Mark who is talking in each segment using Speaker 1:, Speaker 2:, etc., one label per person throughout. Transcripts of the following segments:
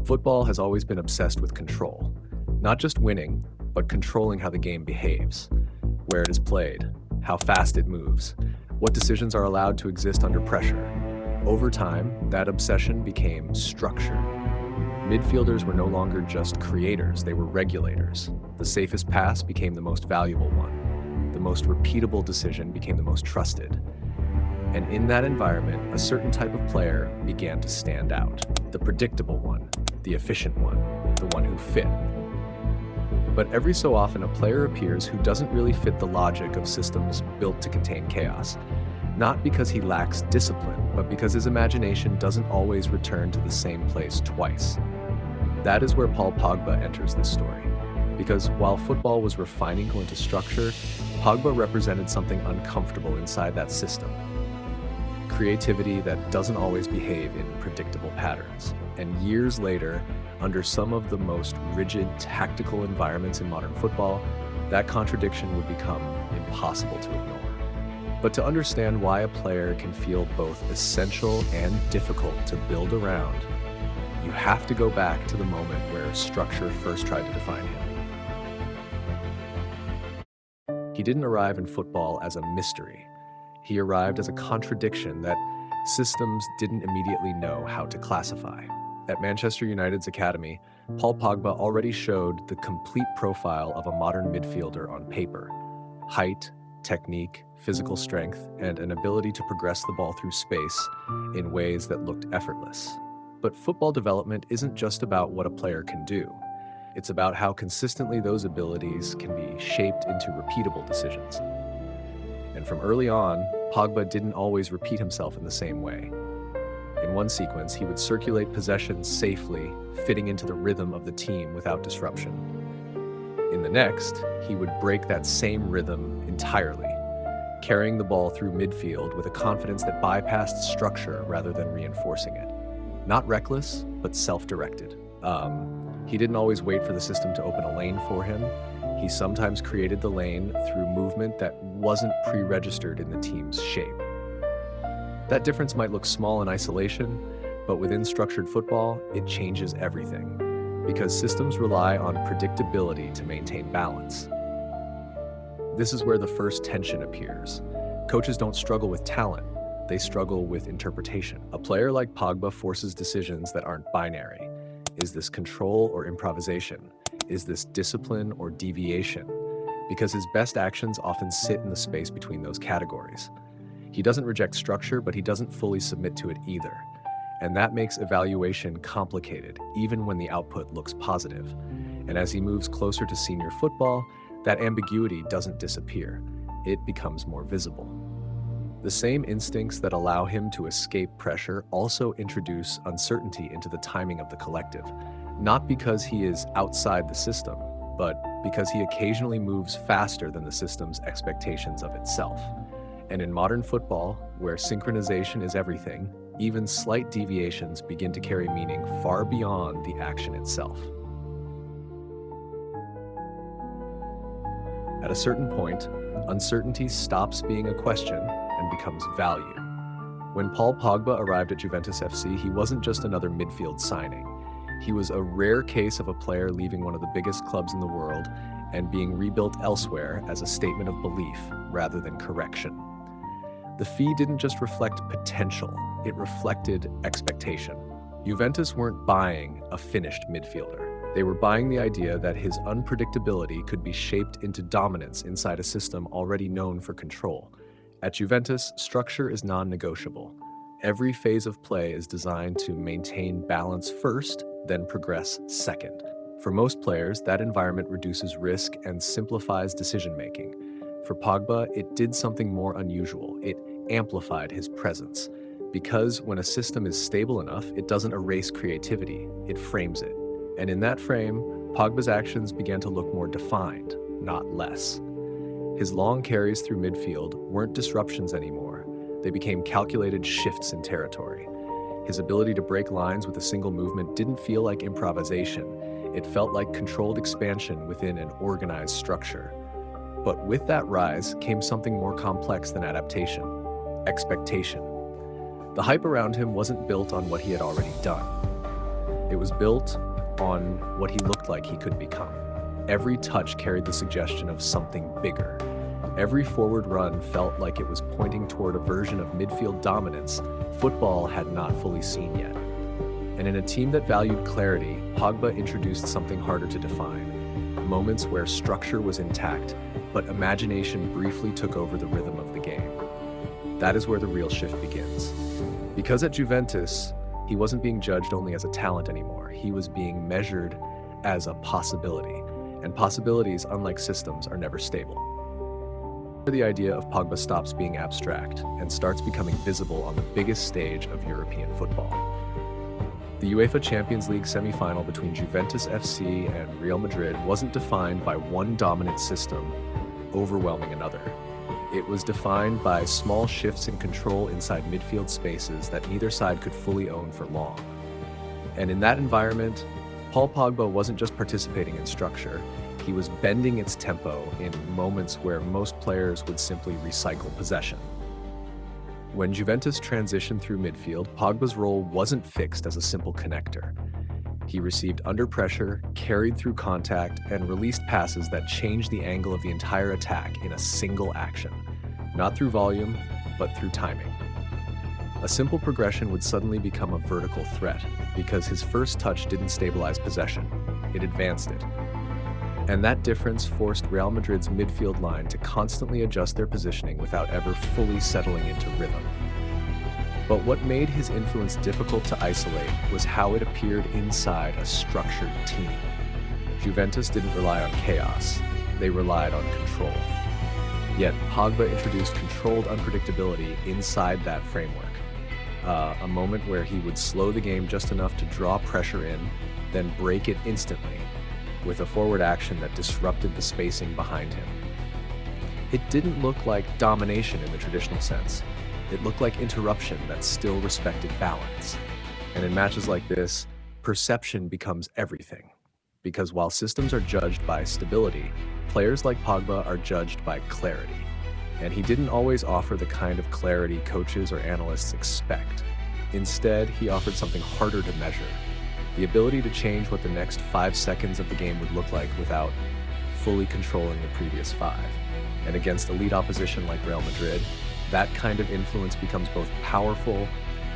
Speaker 1: Football has always been obsessed with control. Not just winning, but controlling how the game behaves, where it is played, how fast it moves, what decisions are allowed to exist under pressure. Over time, that obsession became structure. Midfielders were no longer just creators, they were regulators. The safest pass became the most valuable one. The most repeatable decision became the most trusted. And in that environment, a certain type of player began to stand out. The predictable one, the efficient one, the one who fit. But every so often, a player appears who doesn't really fit the logic of systems built to contain chaos. Not because he lacks discipline, but because his imagination doesn't always return to the same place twice. That is where Paul Pogba enters this story. Because while football was refining into structure, Pogba represented something uncomfortable inside that system. Creativity that doesn't always behave in predictable patterns. And years later, under some of the most rigid tactical environments in modern football, that contradiction would become impossible to ignore. But to understand why a player can feel both essential and difficult to build around, you have to go back to the moment where structure first tried to define him. He didn't arrive in football as a mystery. He arrived as a contradiction that systems didn't immediately know how to classify. At Manchester United's academy, Paul Pogba already showed the complete profile of a modern midfielder on paper. Height, technique, physical strength, and an ability to progress the ball through space in ways that looked effortless. But football development isn't just about what a player can do. It's about how consistently those abilities can be shaped into repeatable decisions. And from early on, Pogba didn't always repeat himself in the same way. In one sequence, he would circulate possession safely, fitting into the rhythm of the team without disruption. In the next, he would break that same rhythm entirely, carrying the ball through midfield with a confidence that bypassed structure rather than reinforcing it. Not reckless, but self-directed. He didn't always wait for the system to open a lane for him. He sometimes created the lane through movement that wasn't pre-registered in the team's shape. That difference might look small in isolation, but within structured football, it changes everything, because systems rely on predictability to maintain balance. This is where the first tension appears. Coaches don't struggle with talent, they struggle with interpretation. A player like Pogba forces decisions that aren't binary. Is this control or improvisation? Is this discipline or deviation? Because his best actions often sit in the space between those categories. He doesn't reject structure, but he doesn't fully submit to it either. And that makes evaluation complicated, even when the output looks positive. And as he moves closer to senior football, that ambiguity doesn't disappear. It becomes more visible. The same instincts that allow him to escape pressure also introduce uncertainty into the timing of the collective. Not because he is outside the system, but because he occasionally moves faster than the system's expectations of itself. And in modern football, where synchronization is everything, even slight deviations begin to carry meaning far beyond the action itself. At a certain point, uncertainty stops being a question and becomes value. When Paul Pogba arrived at Juventus FC, he wasn't just another midfield signing. He was a rare case of a player leaving one of the biggest clubs in the world and being rebuilt elsewhere as a statement of belief rather than correction. The fee didn't just reflect potential, it reflected expectation. Juventus weren't buying a finished midfielder. They were buying the idea that his unpredictability could be shaped into dominance inside a system already known for control. At Juventus, structure is non-negotiable. Every phase of play is designed to maintain balance first, then progress second. For most players, that environment reduces risk and simplifies decision-making. For Pogba, it did something more unusual. It amplified his presence. Because when a system is stable enough, it doesn't erase creativity, it frames it. And in that frame, Pogba's actions began to look more defined, not less. His long carries through midfield weren't disruptions anymore. They became calculated shifts in territory. His ability to break lines with a single movement didn't feel like improvisation. It felt like controlled expansion within an organized structure. But with that rise came something more complex than adaptation: expectation. The hype around him wasn't built on what he had already done. It was built on what he looked like he could become. Every touch carried the suggestion of something bigger. Every forward run felt like it was pointing toward a version of midfield dominance football had not fully seen yet. And in a team that valued clarity, Pogba introduced something harder to define. Moments where structure was intact, but imagination briefly took over the rhythm of the game. That is where the real shift begins. Because at Juventus, he wasn't being judged only as a talent anymore. He was being measured as a possibility. And possibilities, unlike systems, are never stable. The idea of Pogba stops being abstract and starts becoming visible on the biggest stage of European football. The UEFA Champions League semi-final between Juventus FC and Real Madrid wasn't defined by one dominant system overwhelming another. It was defined by small shifts in control inside midfield spaces that neither side could fully own for long. And in that environment, Paul Pogba wasn't just participating in structure, he was bending its tempo in moments where most players would simply recycle possession. When Juventus transitioned through midfield, Pogba's role wasn't fixed as a simple connector. He received under pressure, carried through contact, and released passes that changed the angle of the entire attack in a single action, not through volume, but through timing. A simple progression would suddenly become a vertical threat because his first touch didn't stabilize possession, it advanced it. And that difference forced Real Madrid's midfield line to constantly adjust their positioning without ever fully settling into rhythm. But what made his influence difficult to isolate was how it appeared inside a structured team. Juventus didn't rely on chaos, they relied on control. Yet Pogba introduced controlled unpredictability inside that framework. A moment where he would slow the game just enough to draw pressure in, then break it instantly, with a forward action that disrupted the spacing behind him. It didn't look like domination in the traditional sense. It looked like interruption that still respected balance. And in matches like this, perception becomes everything. Because while systems are judged by stability, players like Pogba are judged by clarity. And he didn't always offer the kind of clarity coaches or analysts expect. Instead, he offered something harder to measure. The ability to change what the next 5 seconds of the game would look like without fully controlling the previous 5. And against elite opposition like Real Madrid, that kind of influence becomes both powerful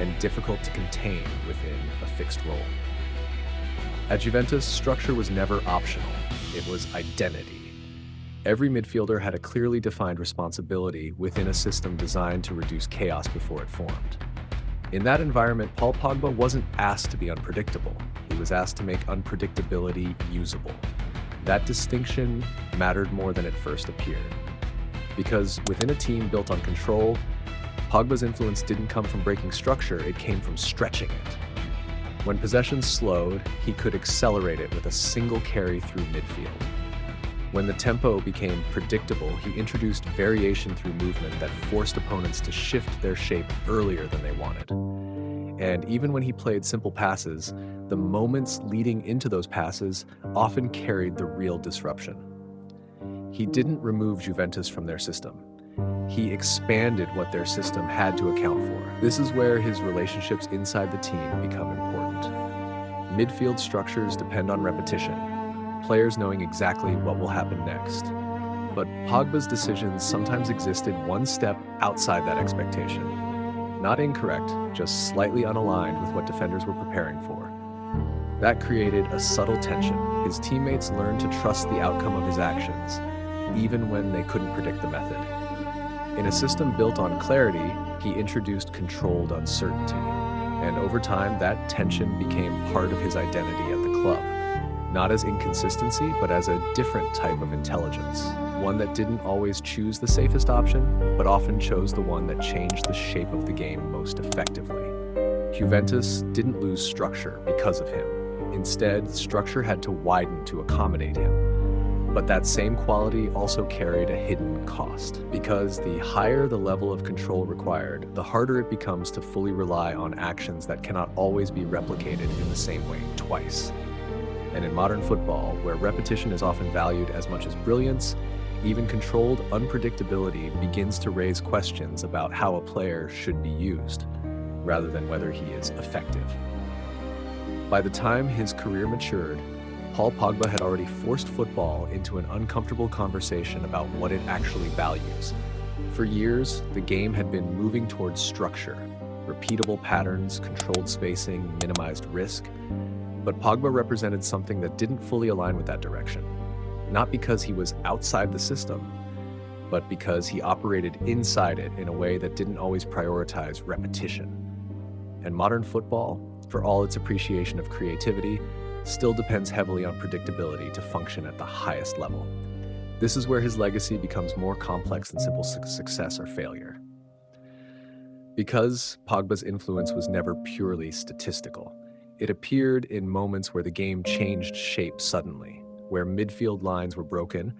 Speaker 1: and difficult to contain within a fixed role. At Juventus, structure was never optional, it was identity. Every midfielder had a clearly defined responsibility within a system designed to reduce chaos before it formed. In that environment, Paul Pogba wasn't asked to be unpredictable. He was asked to make unpredictability usable. That distinction mattered more than it first appeared. Because within a team built on control, Pogba's influence didn't come from breaking structure, it came from stretching it. When possession slowed, he could accelerate it with a single carry through midfield. When the tempo became predictable, he introduced variation through movement that forced opponents to shift their shape earlier than they wanted. And even when he played simple passes, the moments leading into those passes often carried the real disruption. He didn't remove Juventus from their system. He expanded what their system had to account for. This is where his relationships inside the team become important. Midfield structures depend on repetition, players knowing exactly what will happen next. But Pogba's decisions sometimes existed one step outside that expectation. Not incorrect, just slightly unaligned with what defenders were preparing for. That created a subtle tension. His teammates learned to trust the outcome of his actions, even when they couldn't predict the method. In a system built on clarity, he introduced controlled uncertainty. And over time, that tension became part of his identity at the club. Not as inconsistency, but as a different type of intelligence. One that didn't always choose the safest option, but often chose the one that changed the shape of the game most effectively. Juventus didn't lose structure because of him. Instead, structure had to widen to accommodate him. But that same quality also carried a hidden cost, because the higher the level of control required, the harder it becomes to fully rely on actions that cannot always be replicated in the same way twice. And in modern football, where repetition is often valued as much as brilliance, even controlled unpredictability begins to raise questions about how a player should be used, rather than whether he is effective. By the time his career matured, Paul Pogba had already forced football into an uncomfortable conversation about what it actually values. For years, the game had been moving towards structure, repeatable patterns, controlled spacing, minimized risk. But Pogba represented something that didn't fully align with that direction. Not because he was outside the system, but because he operated inside it in a way that didn't always prioritize repetition. And modern football, for all its appreciation of creativity, still depends heavily on predictability to function at the highest level. This is where his legacy becomes more complex than simple success or failure. Because Pogba's influence was never purely statistical, it appeared in moments where the game changed shape suddenly, where midfield lines were broken,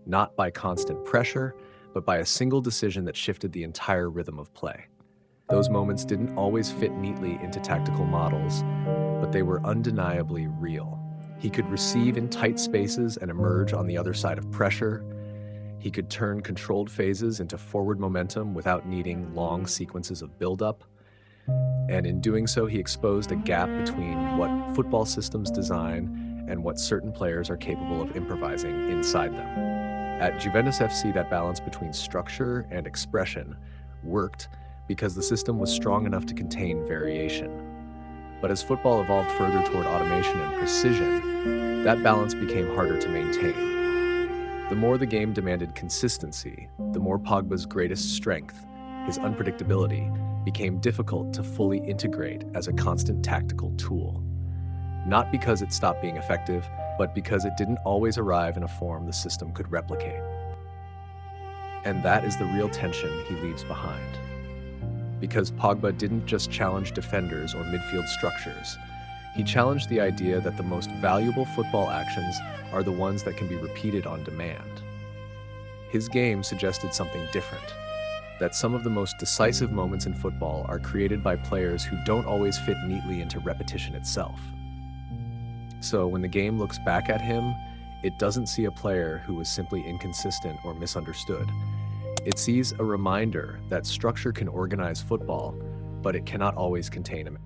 Speaker 1: not by constant pressure, but by a single decision that shifted the entire rhythm of play. Those moments didn't always fit neatly into tactical models, but they were undeniably real. He could receive in tight spaces and emerge on the other side of pressure. He could turn controlled phases into forward momentum without needing long sequences of buildup. And in doing so, he exposed a gap between what football systems design and what certain players are capable of improvising inside them. At Juventus FC, that balance between structure and expression worked because the system was strong enough to contain variation. But as football evolved further toward automation and precision, that balance became harder to maintain. The more the game demanded consistency, the more Pogba's greatest strength, his unpredictability, became difficult to fully integrate as a constant tactical tool. Not because it stopped being effective, but because it didn't always arrive in a form the system could replicate. And that is the real tension he leaves behind. Because Pogba didn't just challenge defenders or midfield structures, he challenged the idea that the most valuable football actions are the ones that can be repeated on demand. His game suggested something different, that some of the most decisive moments in football are created by players who don't always fit neatly into repetition itself. So when the game looks back at him, it doesn't see a player who was simply inconsistent or misunderstood. It sees a reminder that structure can organize football, but it cannot always contain him.